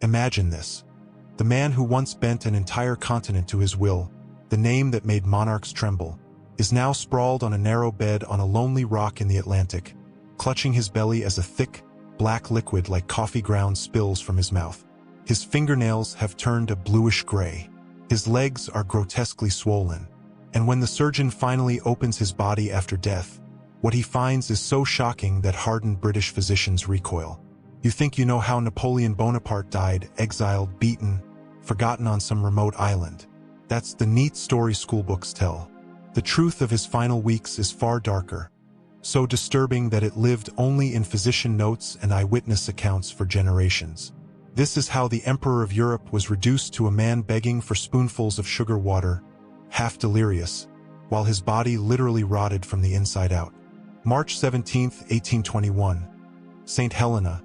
Imagine this. The man who once bent an entire continent to his will, the name that made monarchs tremble, is now sprawled on a narrow bed on a lonely rock in the Atlantic, clutching his belly as a thick, black liquid like coffee grounds spills from his mouth. His fingernails have turned a bluish gray. His legs are grotesquely swollen. And when the surgeon finally opens his body after death, what he finds is so shocking that hardened British physicians recoil. You think you know how Napoleon Bonaparte died, exiled, beaten, forgotten on some remote island. That's the neat story schoolbooks tell. The truth of his final weeks is far darker, so disturbing that it lived only in physician notes and eyewitness accounts for generations. This is how the Emperor of Europe was reduced to a man begging for spoonfuls of sugar water, half delirious, while his body literally rotted from the inside out. March 17, 1821. St. Helena,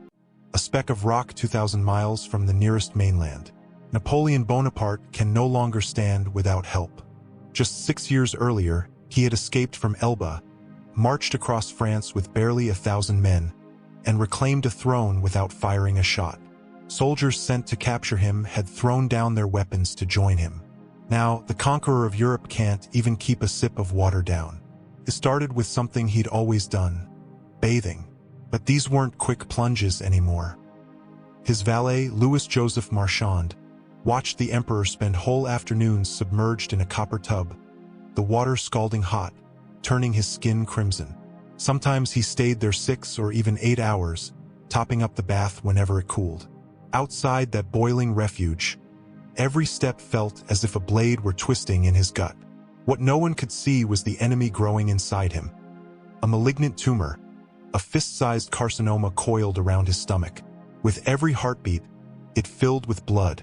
a speck of rock 2,000 miles from the nearest mainland. Napoleon Bonaparte can no longer stand without help. Just 6 years earlier, he had escaped from Elba, marched across France with barely 1,000 men, and reclaimed a throne without firing a shot. Soldiers sent to capture him had thrown down their weapons to join him. Now, the conqueror of Europe can't even keep a sip of water down. It started with something he'd always done, bathing. But these weren't quick plunges anymore. His valet, Louis-Joseph Marchand, watched the emperor spend whole afternoons submerged in a copper tub, the water scalding hot, turning his skin crimson. Sometimes he stayed there 6 or even 8 hours, topping up the bath whenever it cooled. Outside that boiling refuge, every step felt as if a blade were twisting in his gut. What no one could see was the enemy growing inside him. A malignant tumor, a fist-sized carcinoma coiled around his stomach. With every heartbeat, it filled with blood.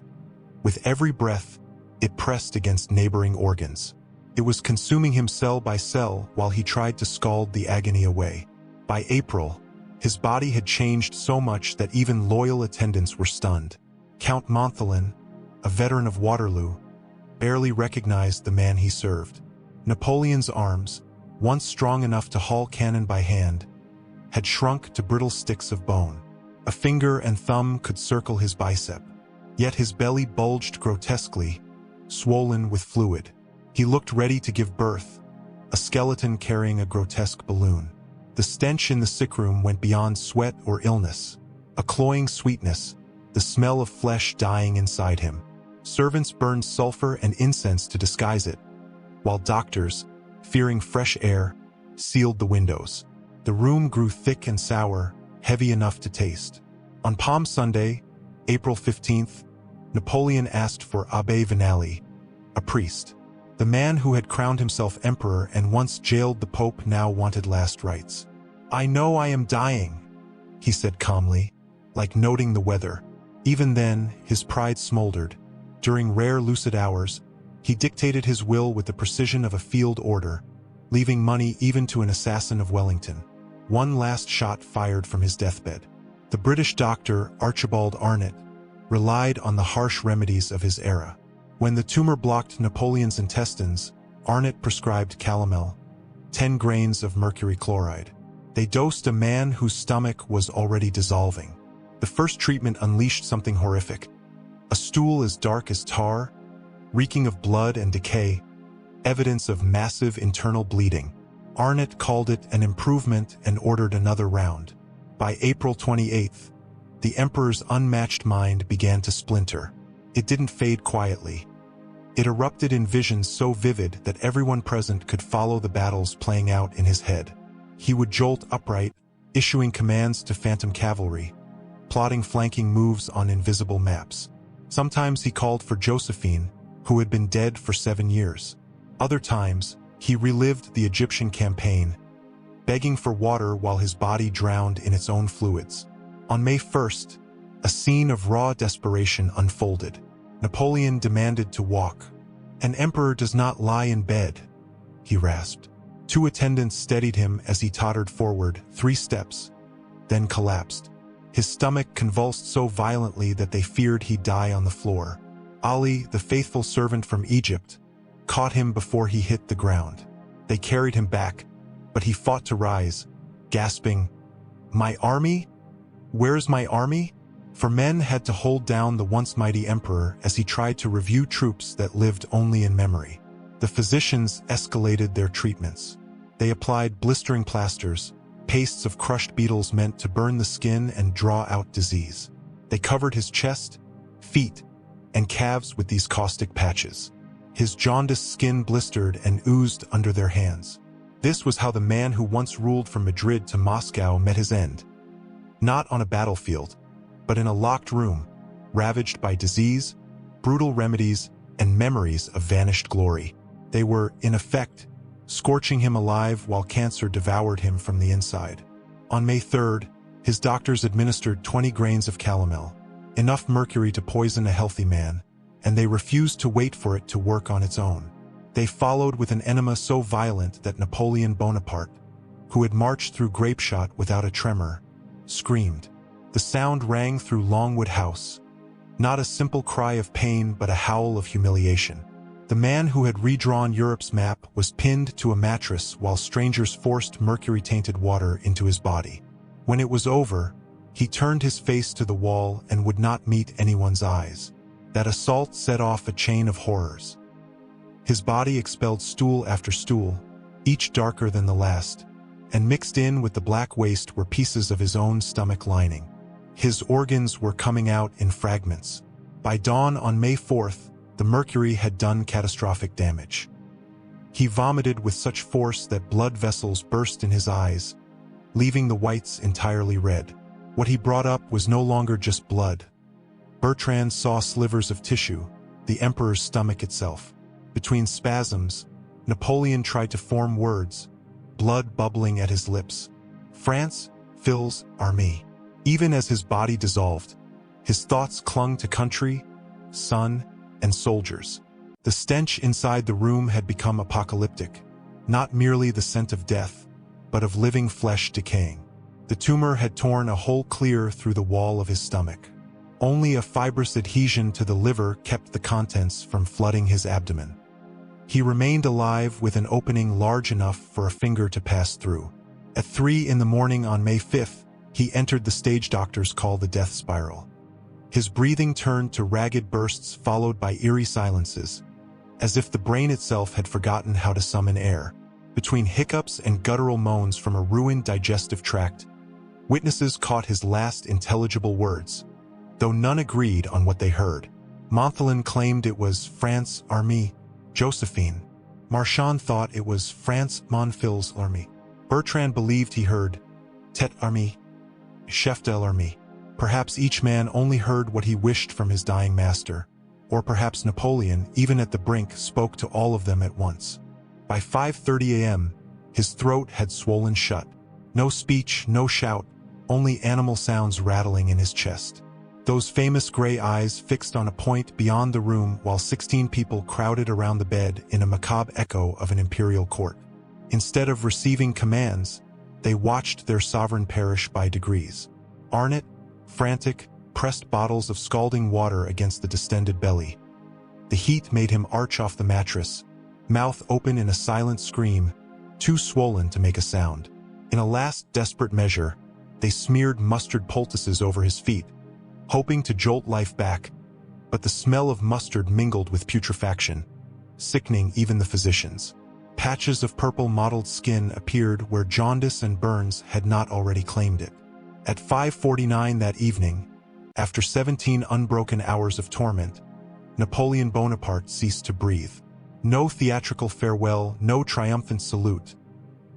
With every breath, it pressed against neighboring organs. It was consuming him cell by cell while he tried to scald the agony away. By April, his body had changed so much that even loyal attendants were stunned. Count Montholin, a veteran of Waterloo, barely recognized the man he served. Napoleon's arms, once strong enough to haul cannon by hand, had shrunk to brittle sticks of bone. A finger and thumb could circle his bicep. Yet his belly bulged grotesquely, swollen with fluid. He looked ready to give birth, a skeleton carrying a grotesque balloon. The stench in the sick room went beyond sweat or illness. A cloying sweetness, the smell of flesh dying inside him. Servants burned sulfur and incense to disguise it, while doctors, fearing fresh air, sealed the windows. The room grew thick and sour, heavy enough to taste. On Palm Sunday, April 15th, Napoleon asked for Abbé Vinali, a priest. The man who had crowned himself emperor and once jailed the Pope now wanted last rites. "I know I am dying," he said calmly, like noting the weather. Even then, his pride smoldered. During rare lucid hours, he dictated his will with the precision of a field order, leaving money even to an assassin of Wellington. One last shot fired from his deathbed. The British doctor, Archibald Arnott, relied on the harsh remedies of his era. When the tumor blocked Napoleon's intestines, Arnott prescribed calomel, 10 grains of mercury chloride. They dosed a man whose stomach was already dissolving. The first treatment unleashed something horrific. A stool as dark as tar, reeking of blood and decay, evidence of massive internal bleeding. Arnott called it an improvement and ordered another round. By April 28th, the emperor's unmatched mind began to splinter. It didn't fade quietly. It erupted in visions so vivid that everyone present could follow the battles playing out in his head. He would jolt upright, issuing commands to phantom cavalry, plotting flanking moves on invisible maps. Sometimes he called for Josephine, who had been dead for 7 years. Other times, he relived the Egyptian campaign, begging for water while his body drowned in its own fluids. On May 1st, a scene of raw desperation unfolded. Napoleon demanded to walk. "An emperor does not lie in bed," he rasped. 2 attendants steadied him as he tottered forward 3 steps, then collapsed. His stomach convulsed so violently that they feared he'd die on the floor. Ali, the faithful servant from Egypt, caught him before he hit the ground. They carried him back, but he fought to rise, gasping, "My army? Where's my army?" For men had to hold down the once mighty emperor as he tried to review troops that lived only in memory. The physicians escalated their treatments. They applied blistering plasters, pastes of crushed beetles meant to burn the skin and draw out disease. They covered his chest, feet, and calves with these caustic patches. His jaundiced skin blistered and oozed under their hands. This was how the man who once ruled from Madrid to Moscow met his end. Not on a battlefield, but in a locked room, ravaged by disease, brutal remedies, and memories of vanished glory. They were, in effect, scorching him alive while cancer devoured him from the inside. On May 3rd, his doctors administered 20 grains of calomel, enough mercury to poison a healthy man, and they refused to wait for it to work on its own. They followed with an enema so violent that Napoleon Bonaparte, who had marched through grapeshot without a tremor, screamed. The sound rang through Longwood House, not a simple cry of pain but a howl of humiliation. The man who had redrawn Europe's map was pinned to a mattress while strangers forced mercury-tainted water into his body. When it was over, he turned his face to the wall and would not meet anyone's eyes. That assault set off a chain of horrors. His body expelled stool after stool, each darker than the last, and mixed in with the black waste were pieces of his own stomach lining. His organs were coming out in fragments. By dawn on May 4th, the mercury had done catastrophic damage. He vomited with such force that blood vessels burst in his eyes, leaving the whites entirely red. What he brought up was no longer just blood. Bertrand saw slivers of tissue, the emperor's stomach itself. Between spasms, Napoleon tried to form words, blood bubbling at his lips. France, Phil's army. Even as his body dissolved, his thoughts clung to country, son, and soldiers. The stench inside the room had become apocalyptic, not merely the scent of death, but of living flesh decaying. The tumor had torn a hole clear through the wall of his stomach. Only a fibrous adhesion to the liver kept the contents from flooding his abdomen. He remained alive with an opening large enough for a finger to pass through. At 3 in the morning on May 5th, he entered the stage doctors call the death spiral. His breathing turned to ragged bursts followed by eerie silences, as if the brain itself had forgotten how to summon air. Between hiccups and guttural moans from a ruined digestive tract, witnesses caught his last intelligible words, though none agreed on what they heard. Montholin claimed it was France Armée, Josephine. Marchand thought it was France Monfils Armée. Bertrand believed he heard Tête Armée, Chef de l'Armée. Perhaps each man only heard what he wished from his dying master, or perhaps Napoleon, even at the brink, spoke to all of them at once. By 5:30 a.m., his throat had swollen shut. No speech, no shout, only animal sounds rattling in his chest. Those famous gray eyes fixed on a point beyond the room while 16 people crowded around the bed in a macabre echo of an imperial court. Instead of receiving commands, they watched their sovereign perish by degrees. Arnott, frantic, pressed bottles of scalding water against the distended belly. The heat made him arch off the mattress, mouth open in a silent scream, too swollen to make a sound. In a last desperate measure, they smeared mustard poultices over his feet, hoping to jolt life back, but the smell of mustard mingled with putrefaction, sickening even the physicians. Patches of purple mottled skin appeared where jaundice and burns had not already claimed it. At 5:49 that evening, after 17 unbroken hours of torment, Napoleon Bonaparte ceased to breathe. No theatrical farewell, no triumphant salute.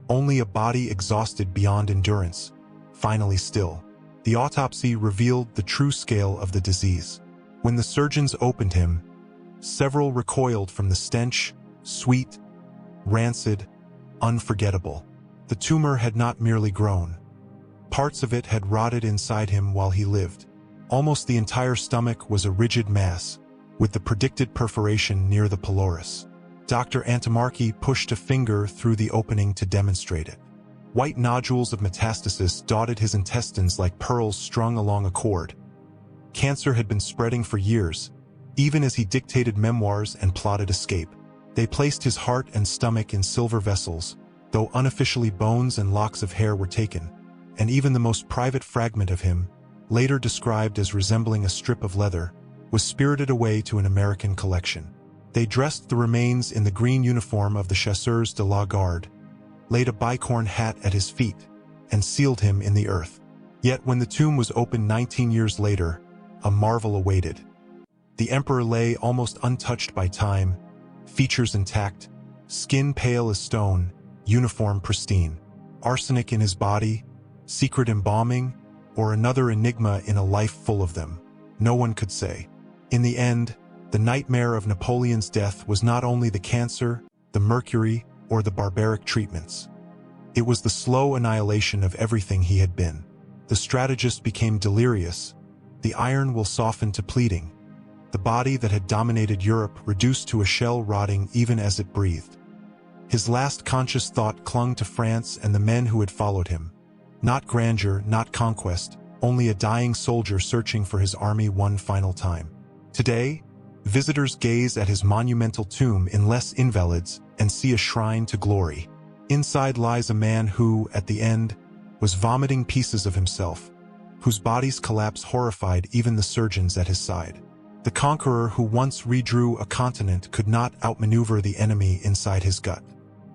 Only a body exhausted beyond endurance, finally still. The autopsy revealed the true scale of the disease. When the surgeons opened him, several recoiled from the stench, sweet, rancid, unforgettable. The tumor had not merely grown. Parts of it had rotted inside him while he lived. Almost the entire stomach was a rigid mass, with the predicted perforation near the pylorus. Dr. Antimarchi pushed a finger through the opening to demonstrate it. White nodules of metastasis dotted his intestines like pearls strung along a cord. Cancer had been spreading for years, even as he dictated memoirs and plotted escape. They placed his heart and stomach in silver vessels, though unofficially bones and locks of hair were taken, and even the most private fragment of him, later described as resembling a strip of leather, was spirited away to an American collection. They dressed the remains in the green uniform of the Chasseurs de la Garde, laid a bicorn hat at his feet, and sealed him in the earth. Yet when the tomb was opened 19 years later, a marvel awaited. The emperor lay almost untouched by time, features intact, skin pale as stone, uniform pristine. Arsenic in his body, secret embalming, or another enigma in a life full of them. No one could say. In the end, the nightmare of Napoleon's death was not only the cancer, the mercury, or the barbaric treatments. It was the slow annihilation of everything he had been. The strategist became delirious. The iron will soften to pleading. The body that had dominated Europe reduced to a shell, rotting even as it breathed. His last conscious thought clung to France and the men who had followed him. Not grandeur, not conquest, only a dying soldier searching for his army one final time. Today, visitors gaze at his monumental tomb in Les Invalides and see a shrine to glory. Inside lies a man who, at the end, was vomiting pieces of himself, whose bodies collapse horrified even the surgeons at his side. The conqueror who once redrew a continent could not outmaneuver the enemy inside his gut.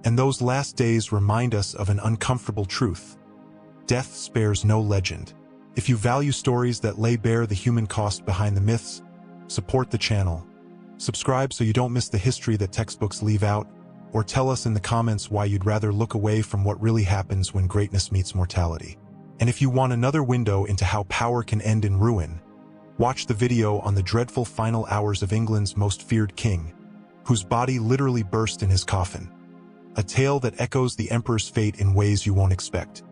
And those last days remind us of an uncomfortable truth. Death spares no legend. If you value stories that lay bare the human cost behind the myths, support the channel. Subscribe so you don't miss the history that textbooks leave out, or tell us in the comments why you'd rather look away from what really happens when greatness meets mortality. And if you want another window into how power can end in ruin, watch the video on the dreadful final hours of England's most feared king, whose body literally burst in his coffin. A tale that echoes the emperor's fate in ways you won't expect.